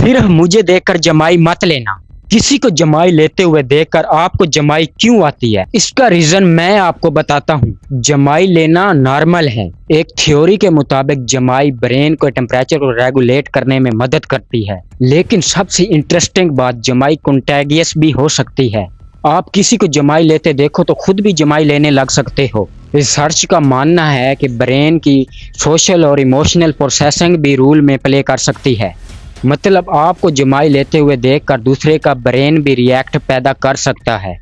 सिर्फ मुझे देखकर जमाई मत लेना। किसी को जमाई लेते हुए देखकर आपको जमाई क्यों आती है, इसका रीजन मैं आपको बताता हूँ। जमाई लेना नॉर्मल है। एक थ्योरी के मुताबिक जमाई ब्रेन को टेम्परेचर को रेगुलेट करने में मदद करती है, लेकिन सबसे इंटरेस्टिंग बात, जमाई कंटेगियस भी हो सकती है। आप किसी को जमाई लेते देखो तो खुद भी जमाई लेने लग सकते हो। रिसर्च का मानना है कि ब्रेन की सोशल और इमोशनल प्रोसेसिंग भी रूल में प्ले कर सकती है। मतलब आपको जमाई लेते हुए देखकर दूसरे का ब्रेन भी रिएक्ट पैदा कर सकता है।